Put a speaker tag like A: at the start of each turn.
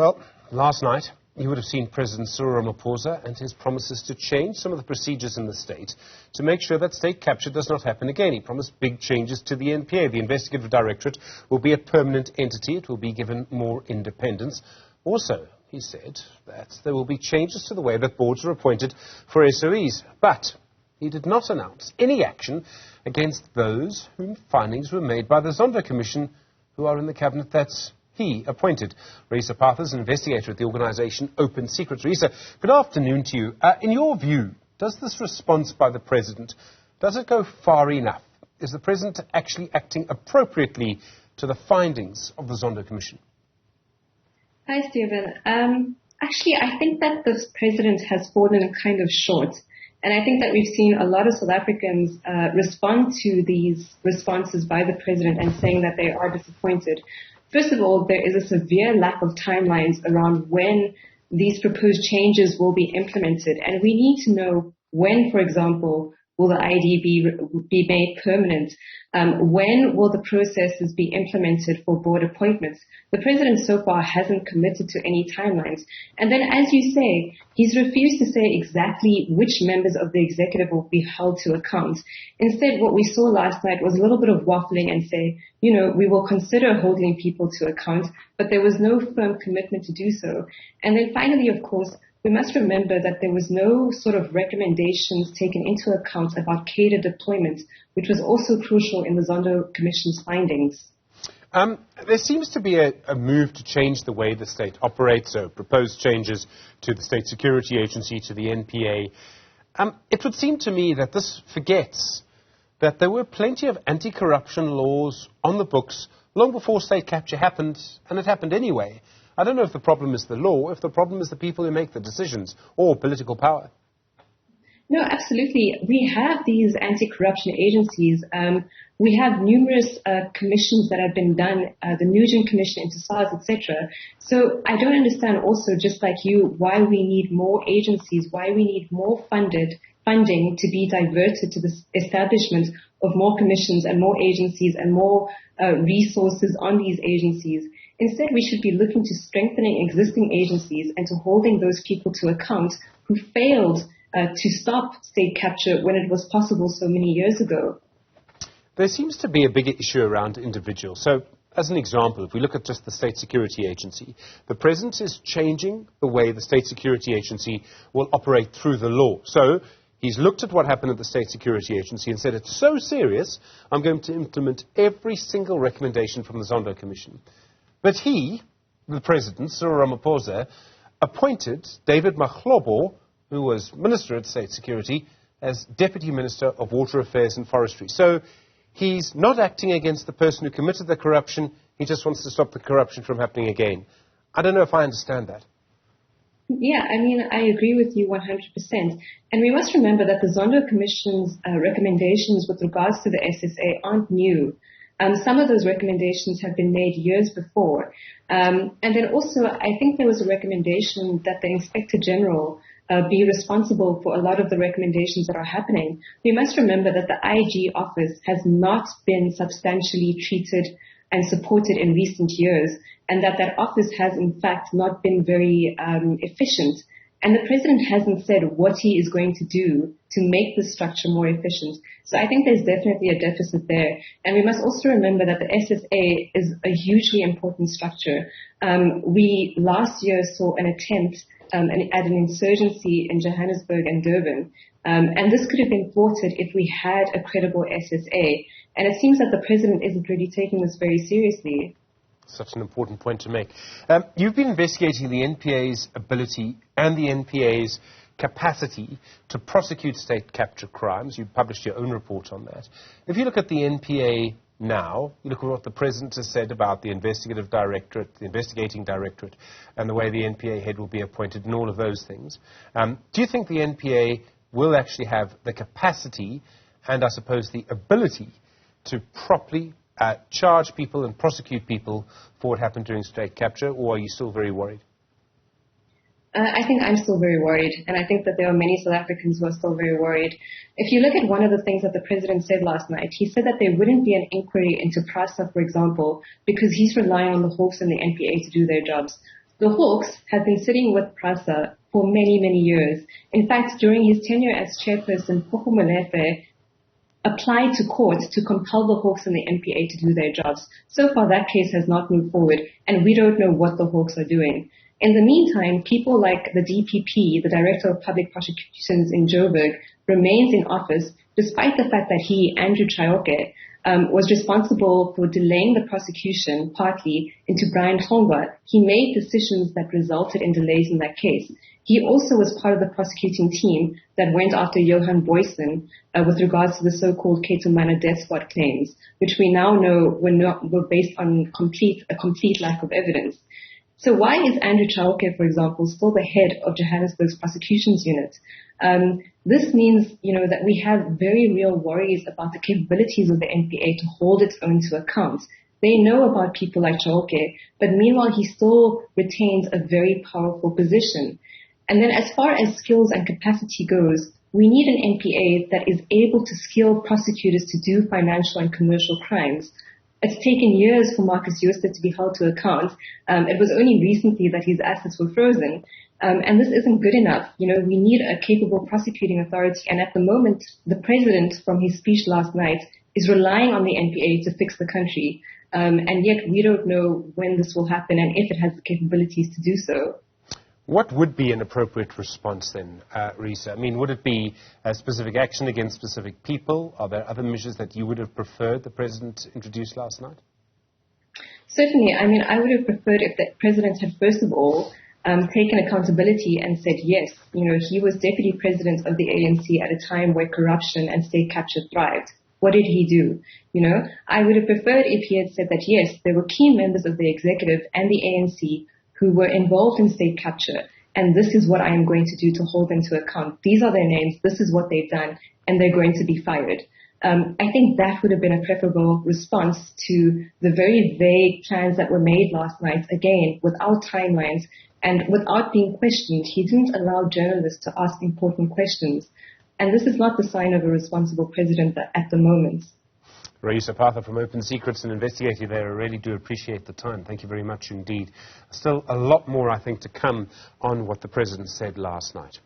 A: Well, last night, you would have seen President Cyril Ramaphosa and his promises to change some of the procedures in the state to make sure that state capture does not happen again. He promised big changes to the NPA. The Investigative Directorate will be a permanent entity. It will be given more independence. Also, he said that there will be changes to the way that boards are appointed for SOEs. But he did not announce any action against those whom findings were made by the Zondo Commission, who are in the cabinet that's he appointed. Raées Pather is an investigator at the organisation Open Secrets Raées. Good afternoon to you. In your view, does this response by the President, does it go far enough? Is the President actually acting appropriately to the findings of the Zondo Commission?
B: Hi, Stephen. Actually, I think that the President has fallen kind of short. And I think that we've seen a lot of South Africans respond to these responses by the President and saying that they are disappointed. First of all, there is a severe lack of timelines around when these proposed changes will be implemented. And we need to know when, for example, will the ID be made permanent? When will the processes be implemented for board appointments? The President so far hasn't committed to any timelines. And then, as you say, he's refused to say exactly which members of the executive will be held to account. Instead, what we saw last night was a little bit of waffling and say, you know, we will consider holding people to account, but there was no firm commitment to do so. And then finally, of course, we must remember that there was no sort of recommendations taken into account about cadre deployment, which was also crucial in the Zondo Commission's findings.
A: There seems to be a move to change the way the state operates, so proposed changes to the State Security Agency, to the NPA. It would seem to me that this forgets that there were plenty of anti-corruption laws on the books long before state capture happened, and it happened anyway. I don't know if the problem is the law, if the problem is the people who make the decisions, or political power.
B: No, absolutely. We have these anti-corruption agencies. We have numerous commissions that have been done, the Newzroom Commission into SARS, etc. So I don't understand also, just like you, why we need more agencies, why we need more funding to be diverted to the establishment of more commissions and more agencies and more resources on these agencies. Instead, we should be looking to strengthening existing agencies and to holding those people to account who failed to stop state capture when it was possible so many years ago.
A: There seems to be a bigger issue around individuals. So, as an example, if we look at just the State Security Agency, the President is changing the way the State Security Agency will operate through the law. So, he's looked at what happened at the State Security Agency and said, it's so serious, I'm going to implement every single recommendation from the Zondo Commission. But he, the President, Cyril Ramaphosa, appointed David Mahlobo, who was Minister at State Security, as Deputy Minister of Water Affairs and Forestry. So he's not acting against the person who committed the corruption, he just wants to stop the corruption from happening again. I don't know if I understand that.
B: Yeah, I mean, I agree with you 100%. And we must remember that the Zondo Commission's recommendations with regards to the SSA aren't new. Some of those recommendations have been made years before. And then also, I think there was a recommendation that the Inspector General be responsible for a lot of the recommendations that are happening. We must remember that the IG office has not been substantially treated and supported in recent years, and that office has, in fact, not been very efficient. And the President hasn't said what he is going to do to make the structure more efficient. So I think there's definitely a deficit there. And we must also remember that the SSA is a hugely important structure. We last year saw an attempt at an insurgency in Johannesburg and Durban. And this could have been thwarted if we had a credible SSA. And it seems that the President isn't really taking this very seriously.
A: Such an important point to make. You've been investigating the NPA's ability and the NPA's capacity to prosecute state capture crimes. You published your own report on that. If you look at the NPA now, you look at what the President has said about the Investigative Directorate, the Investigating Directorate, and the way the NPA head will be appointed and all of those things. Do you think the NPA will actually have the capacity and, I suppose, the ability to properly charge people and prosecute people for what happened during state capture, or are you still very worried?
B: I think I'm still very worried, and I think that there are many South Africans who are still very worried. If you look at one of the things that the President said last night, he said that there wouldn't be an inquiry into PRASA, for example, because he's relying on the Hawks and the NPA to do their jobs. The Hawks have been sitting with PRASA for many, many years. In fact, during his tenure as chairperson, Poko Molefe applied to court to compel the Hawks and the NPA to do their jobs. So far, that case has not moved forward, and we don't know what the Hawks are doing. In the meantime, people like the DPP, the Director of Public Prosecutions in Joburg, remains in office despite the fact that he, Andrew Chauke, was responsible for delaying the prosecution partly into Brian Hlongwa. He made decisions that resulted in delays in that case. He also was part of the prosecuting team that went after Johan Boysen with regards to the so-called Ketumana death squad claims, which we now know were based on a complete lack of evidence. So why is Andrew Chauke, for example, still the head of Johannesburg's prosecutions unit? This means, that we have very real worries about the capabilities of the NPA to hold its own to account. They know about people like Chauke, but meanwhile he still retains a very powerful position. And then as far as skills and capacity goes, we need an NPA that is able to skill prosecutors to do financial and commercial crimes. It's taken years for Marcus Jooste to be held to account. It was only recently that his assets were frozen. And this isn't good enough. We need a capable prosecuting authority. And at the moment, the president, from his speech last night, is relying on the NPA to fix the country. And yet we don't know when this will happen and if it has the capabilities to do so.
A: What would be an appropriate response then, Risa? I mean, would it be a specific action against specific people? Are there other measures that you would have preferred the president introduced last night?
B: Certainly. I mean, I would have preferred if the president had, first of all, taken accountability and said yes. He was deputy president of the ANC at a time where corruption and state capture thrived. What did he do? I would have preferred if he had said that yes, there were key members of the executive and the ANC who were involved in state capture, and this is what I am going to do to hold them to account. These are their names, this is what they've done, and they're going to be fired. I think that would have been a preferable response to the very vague plans that were made last night, again, without timelines and without being questioned. He didn't allow journalists to ask important questions. And this is not the sign of a responsible president at the moment.
A: Raées Pather from Open Secrets and Investigator there. I really do appreciate the time. Thank you very much indeed. Still a lot more, I think, to come on what the president said last night.